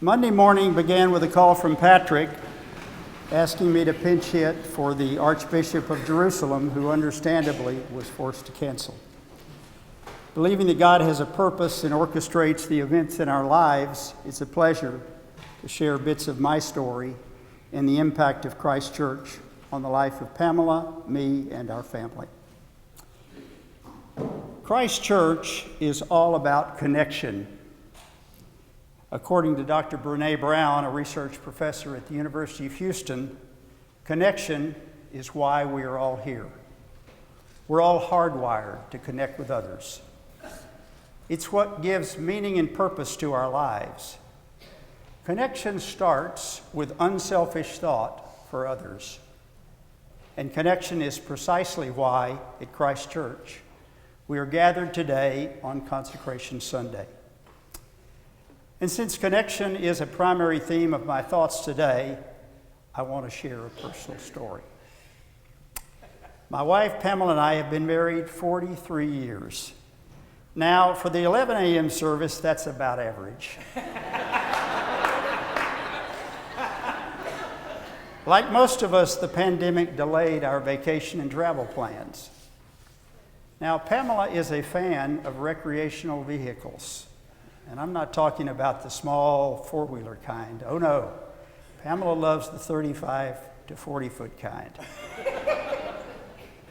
Monday morning began with a call from Patrick asking me to pinch hit for the Archbishop of Jerusalem, who understandably was forced to cancel. Believing that God has a purpose and orchestrates the events in our lives, it's a pleasure to share bits of my story and the impact of Christ Church on the life of Pamela, me, and our family. Christ Church is all about connection. According to Dr. Brene Brown, a research professor at the University of Houston, connection is why we are all here. We're all hardwired to connect with others. It's what gives meaning and purpose to our lives. Connection starts with unselfish thought for others. And connection is precisely why, at Christ Church, we are gathered today on Consecration Sunday. And since connection is a primary theme of my thoughts today, I want to share a personal story. My wife, Pamela, and I have been married 43 years. Now, for the 11 a.m. service, that's about average. Like most of us, the pandemic delayed our vacation and travel plans. Now, Pamela is a fan of recreational vehicles. And I'm not talking about the small four-wheeler kind. Oh no, Pamela loves the 35 to 40-foot kind.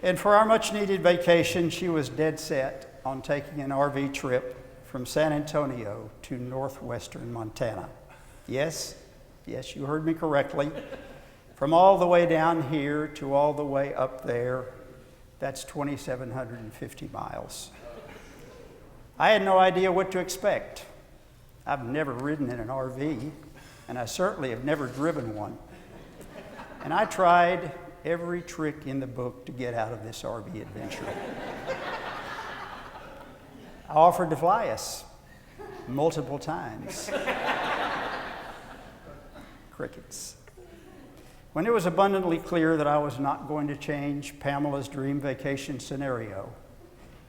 And for our much-needed vacation, she was dead set on taking an RV trip from San Antonio to northwestern Montana. Yes, you heard me correctly. From all the way down here to all the way up there, that's 2,750 miles. I had no idea what to expect. I've never ridden in an RV, and I certainly have never driven one. And I tried every trick in the book to get out of this RV adventure. I offered to fly us multiple times. Crickets. When it was abundantly clear that I was not going to change Pamela's dream vacation scenario,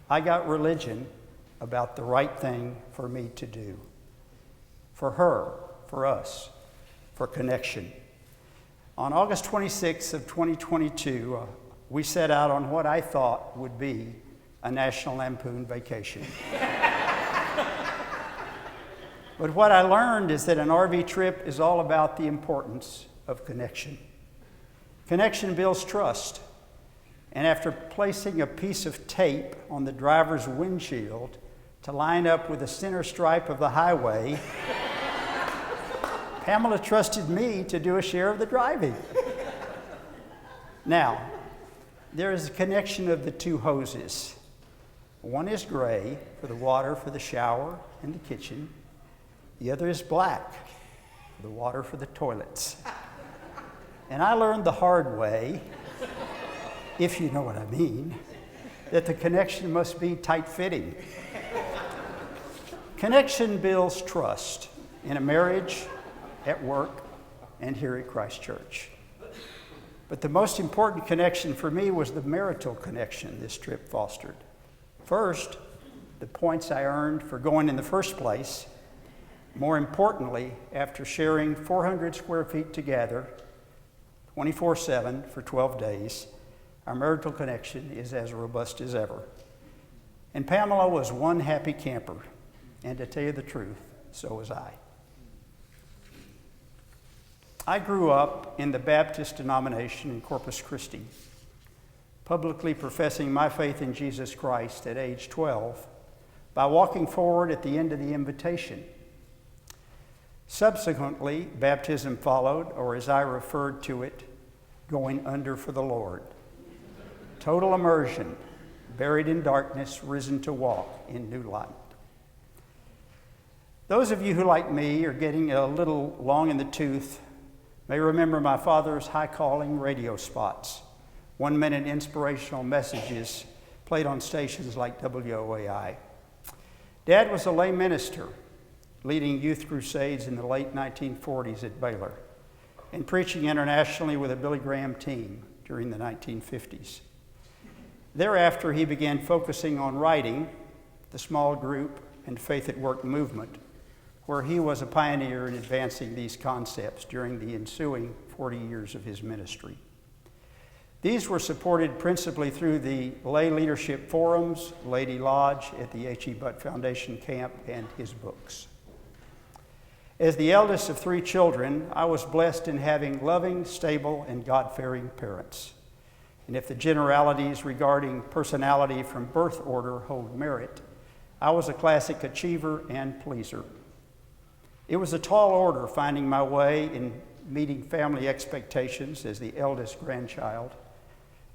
I got religion about the right thing for me to do. For her, for us, for connection. On August 26th of 2022, we set out on what I thought would be a National Lampoon vacation. But what I learned is that an RV trip is all about the importance of connection. Connection builds trust. And after placing a piece of tape on the driver's windshield to line up with the center stripe of the highway, Pamela trusted me to do a share of the driving. Now, there is a connection of the two hoses. One is gray for the water for the shower and the kitchen. The other is black for the water for the toilets. And I learned the hard way, if you know what I mean, that the connection must be tight-fitting. Connection builds trust in a marriage, at work, and here at Christ Church. But the most important connection for me was the marital connection this trip fostered. First, the points I earned for going in the first place. More importantly, after sharing 400 square feet together, 24/7 for 12 days, our marital connection is as robust as ever. And Pamela was one happy camper. And to tell you the truth, so was I. I grew up in the Baptist denomination in Corpus Christi, publicly professing my faith in Jesus Christ at age 12 by walking forward at the end of the invitation. Subsequently, baptism followed, or as I referred to it, going under for the Lord. Total immersion, buried in darkness, risen to walk in new light. Those of you who, like me, are getting a little long in the tooth may remember my father's high-calling radio spots, one-minute inspirational messages played on stations like WOAI. Dad was a lay minister, leading youth crusades in the late 1940s at Baylor, and preaching internationally with a Billy Graham team during the 1950s. Thereafter, he began focusing on writing, the small group, and Faith at Work movement, where he was a pioneer in advancing these concepts during the ensuing 40 years of his ministry. These were supported principally through the lay leadership forums, Lady Lodge at the H.E. Butt Foundation camp, and his books. As the eldest of 3 children, I was blessed in having loving, stable, and God-fearing parents. And if the generalities regarding personality from birth order hold merit, I was a classic achiever and pleaser. It was a tall order finding my way in meeting family expectations as the eldest grandchild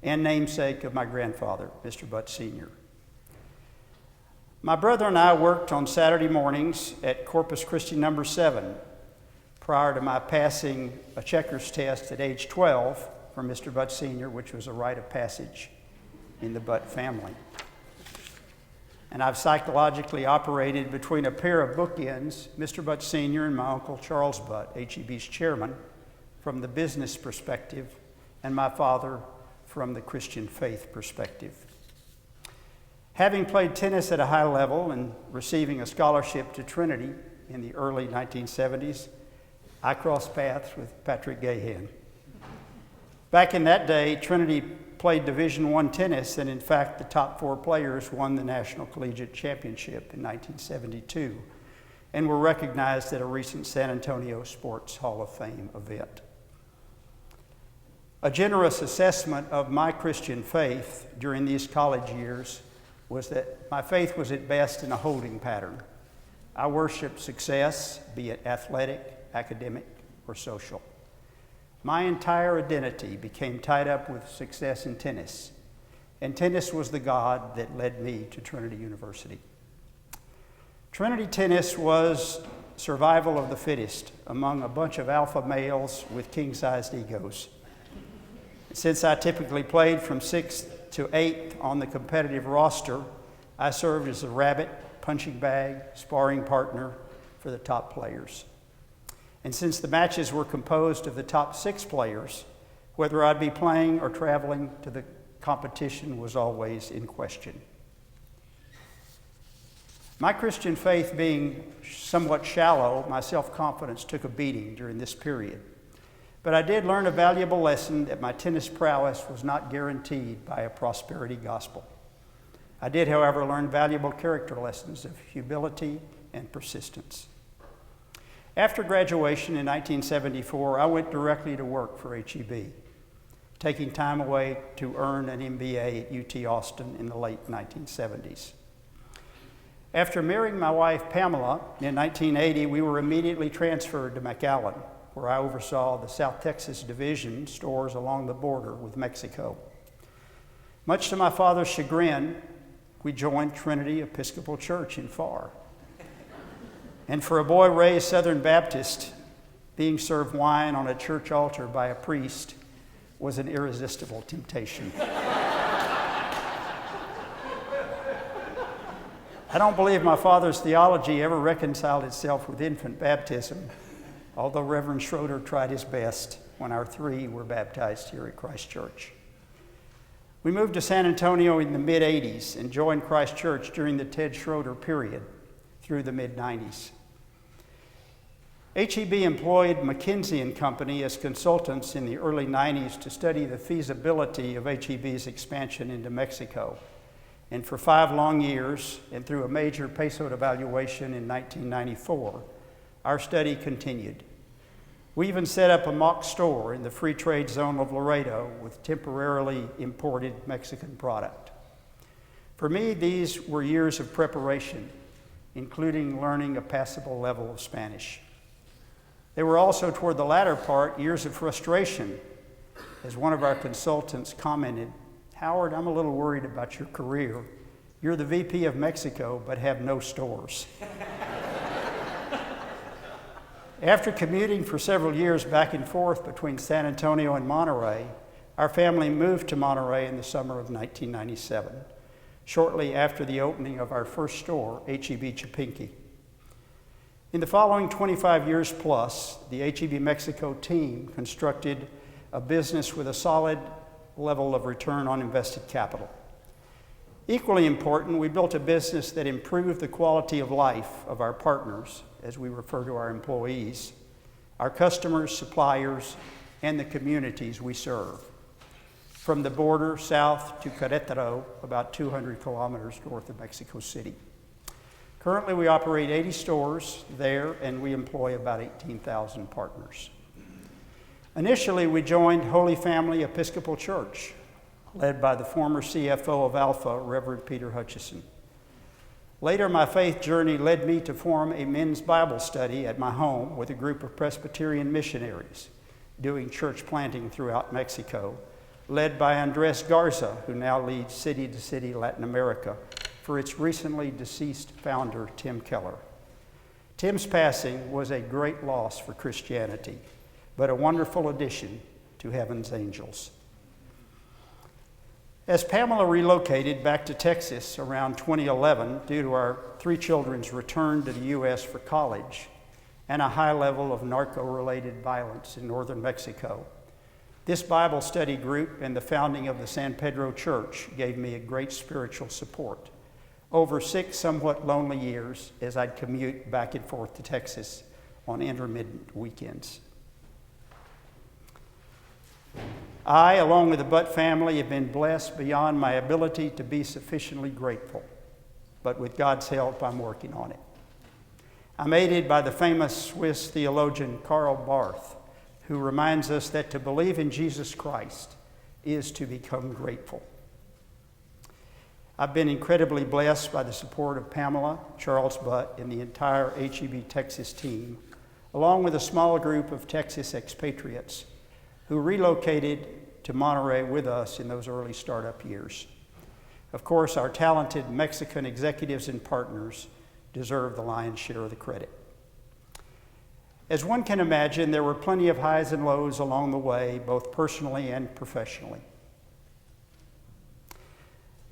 and namesake of my grandfather, Mr. Butt Sr. My brother and I worked on Saturday mornings at Corpus Christi number 7 prior to my passing a checkers test at age 12 from Mr. Butt Sr., which was a rite of passage in the Butt family. And I've psychologically operated between a pair of bookends, Mr. Butt Sr. and my Uncle Charles Butt, H.E.B's chairman, from the business perspective, and my father from the Christian faith perspective. Having played tennis at a high level and receiving a scholarship to Trinity in the early 1970s, I crossed paths with Patrick Gahan. Back in that day, Trinity played Division I tennis, and in fact, the top 4 players won the National Collegiate Championship in 1972 and were recognized at a recent San Antonio Sports Hall of Fame event. A generous assessment of my Christian faith during these college years was that my faith was at best in a holding pattern. I worshiped success, be it athletic, academic, or social. My entire identity became tied up with success in tennis, and tennis was the God that led me to Trinity University. Trinity tennis was survival of the fittest among a bunch of alpha males with king-sized egos. Since I typically played from 6th to 8th on the competitive roster, I served as a rabbit, punching bag, sparring partner for the top players. And since the matches were composed of the top 6 players, whether I'd be playing or traveling to the competition was always in question. My Christian faith being somewhat shallow, my self-confidence took a beating during this period. But I did learn a valuable lesson that my tennis prowess was not guaranteed by a prosperity gospel. I did, however, learn valuable character lessons of humility and persistence. After graduation in 1974, I went directly to work for H.E.B., taking time away to earn an MBA at UT Austin in the late 1970s. After marrying my wife, Pamela, in 1980, we were immediately transferred to McAllen, where I oversaw the South Texas Division stores along the border with Mexico. Much to my father's chagrin, we joined Trinity Episcopal Church in Farr. And for a boy raised Southern Baptist, being served wine on a church altar by a priest was an irresistible temptation. I don't believe my father's theology ever reconciled itself with infant baptism, although Reverend Schroeder tried his best when our 3 were baptized here at Christ Church. We moved to San Antonio in the mid-'80s and joined Christ Church during the Ted Schroeder period through the mid-'90s. H.E.B. employed McKinsey & Company as consultants in the early 90s to study the feasibility of H.E.B.'s expansion into Mexico. And for 5 long years, and through a major peso devaluation in 1994, our study continued. We even set up a mock store in the free trade zone of Laredo with temporarily imported Mexican product. For me, these were years of preparation, including learning a passable level of Spanish. They were also, toward the latter part, years of frustration. As one of our consultants commented, "Howard, I'm a little worried about your career. You're the VP of Mexico, but have no stores." After commuting for several years back and forth between San Antonio and Monterey, our family moved to Monterey in the summer of 1997, shortly after the opening of our first store, H.E.B. Chapinque. In the following 25 years plus, the H.E.B. Mexico team constructed a business with a solid level of return on invested capital. Equally important, we built a business that improved the quality of life of our partners, as we refer to our employees, our customers, suppliers, and the communities we serve. From the border south to Querétaro, about 200 kilometers north of Mexico City. Currently, we operate 80 stores there, and we employ about 18,000 partners. Initially, we joined Holy Family Episcopal Church, led by the former CFO of Alpha, Reverend Peter Hutchison. Later, my faith journey led me to form a men's Bible study at my home with a group of Presbyterian missionaries doing church planting throughout Mexico, led by Andres Garza, who now leads City to City Latin America, for its recently deceased founder, Tim Keller. Tim's passing was a great loss for Christianity, but a wonderful addition to Heaven's Angels. As Pamela relocated back to Texas around 2011 due to our 3 children's return to the U.S. for college and a high level of narco-related violence in northern Mexico, this Bible study group and the founding of the San Pedro Church gave me a great spiritual support over 6 somewhat lonely years as I'd commute back and forth to Texas on intermittent weekends. I, along with the Butt family, have been blessed beyond my ability to be sufficiently grateful. But with God's help, I'm working on it. I'm aided by the famous Swiss theologian Karl Barth, who reminds us that to believe in Jesus Christ is to become grateful. I've been incredibly blessed by the support of Pamela, Charles Butt, and the entire HEB Texas team, along with a small group of Texas expatriates who relocated to Monterey with us in those early startup years. Of course, our talented Mexican executives and partners deserve the lion's share of the credit. As one can imagine, there were plenty of highs and lows along the way, both personally and professionally.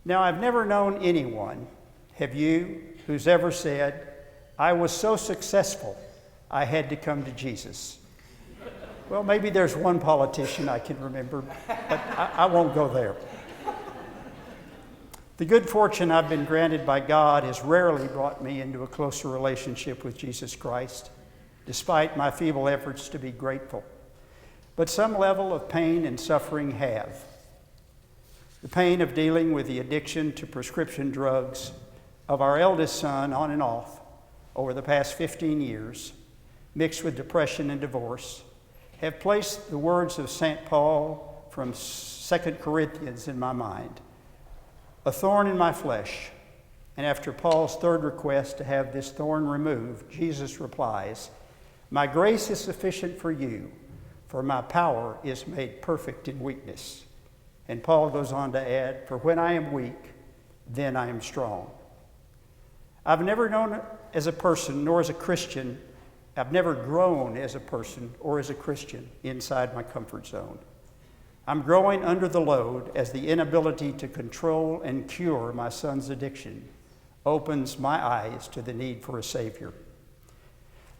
Now, I've never known anyone, have you, who's ever said, "I was so successful, I had to come to Jesus." Well, maybe there's one politician I can remember, but I won't go there. The good fortune I've been granted by God has rarely brought me into a closer relationship with Jesus Christ, despite my feeble efforts to be grateful. But some level of pain and suffering have. The pain of dealing with the addiction to prescription drugs of our eldest son on and off over the past 15 years, mixed with depression and divorce, have placed the words of St. Paul from 2 Corinthians in my mind. A thorn in my flesh. And after Paul's third request to have this thorn removed, Jesus replies, "My grace is sufficient for you, for my power is made perfect in weakness." And Paul goes on to add, "For when I am weak, then I am strong." I've never known as a person, nor as a Christian, I've never grown as a person or as a Christian inside my comfort zone. I'm growing under the load as the inability to control and cure my son's addiction opens my eyes to the need for a Savior.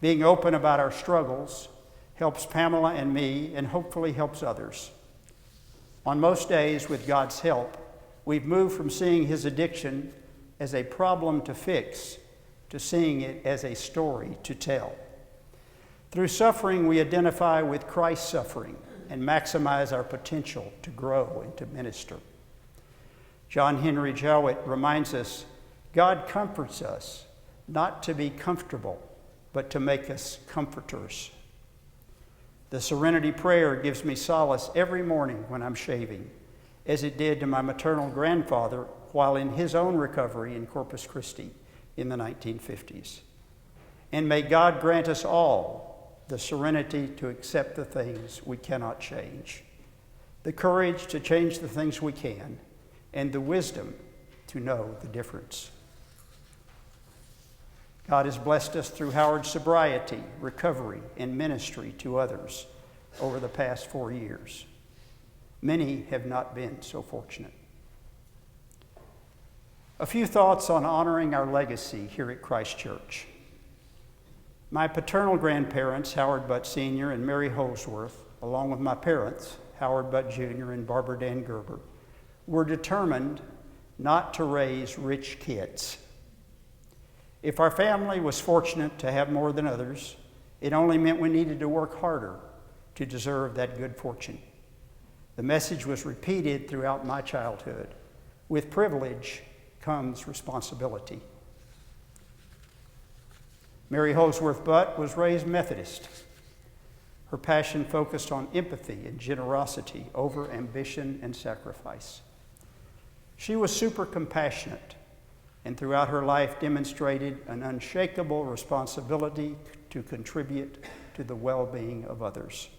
Being open about our struggles helps Pamela and me and hopefully helps others. On most days, with God's help, we've moved from seeing his addiction as a problem to fix to seeing it as a story to tell. Through suffering, we identify with Christ's suffering and maximize our potential to grow and to minister. John Henry Jowett reminds us, God comforts us not to be comfortable, but to make us comforters. The Serenity Prayer gives me solace every morning when I'm shaving, as it did to my maternal grandfather while in his own recovery in Corpus Christi in the 1950s. And may God grant us all the serenity to accept the things we cannot change, the courage to change the things we can, and the wisdom to know the difference. God has blessed us through Howard's sobriety, recovery, and ministry to others over the past 4 years. Many have not been so fortunate. A few thoughts on honoring our legacy here at Christ Church. My paternal grandparents, Howard Butt Sr. and Mary Holsworth, along with my parents, Howard Butt Jr. and Barbara Dan Gerber, were determined not to raise rich kids. If our family was fortunate to have more than others, it only meant we needed to work harder to deserve that good fortune. The message was repeated throughout my childhood. With privilege comes responsibility. Mary Holsworth Butt was raised Methodist. Her passion focused on empathy and generosity over ambition and sacrifice. She was super compassionate and throughout her life demonstrated an unshakable responsibility to contribute to the well-being of others.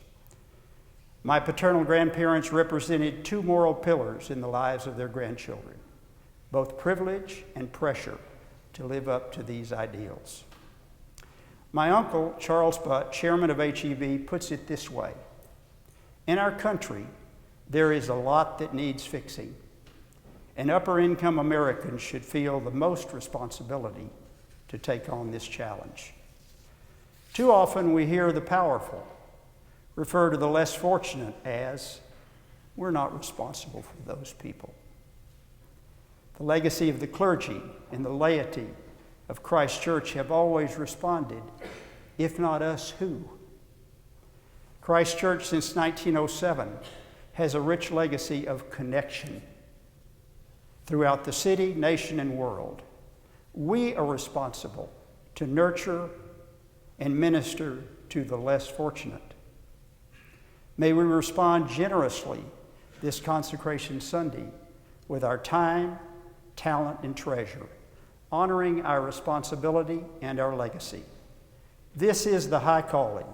My paternal grandparents represented two moral pillars in the lives of their grandchildren, both privilege and pressure to live up to these ideals. My uncle, Charles Butt, chairman of HEB, puts it this way: in our country, there is a lot that needs fixing, and upper-income Americans should feel the most responsibility to take on this challenge. Too often we hear the powerful refer to the less fortunate as, we're not responsible for those people. The legacy of the clergy and the laity of Christ Church have always responded, if not us, who? Christ Church since 1907 has a rich legacy of connection throughout the city, nation, and world. We are responsible to nurture and minister to the less fortunate. May we respond generously this Consecration Sunday with our time, talent, and treasure, honoring our responsibility and our legacy. This is the high calling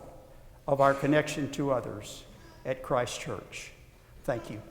of our connection to others at Christ Church. Thank you.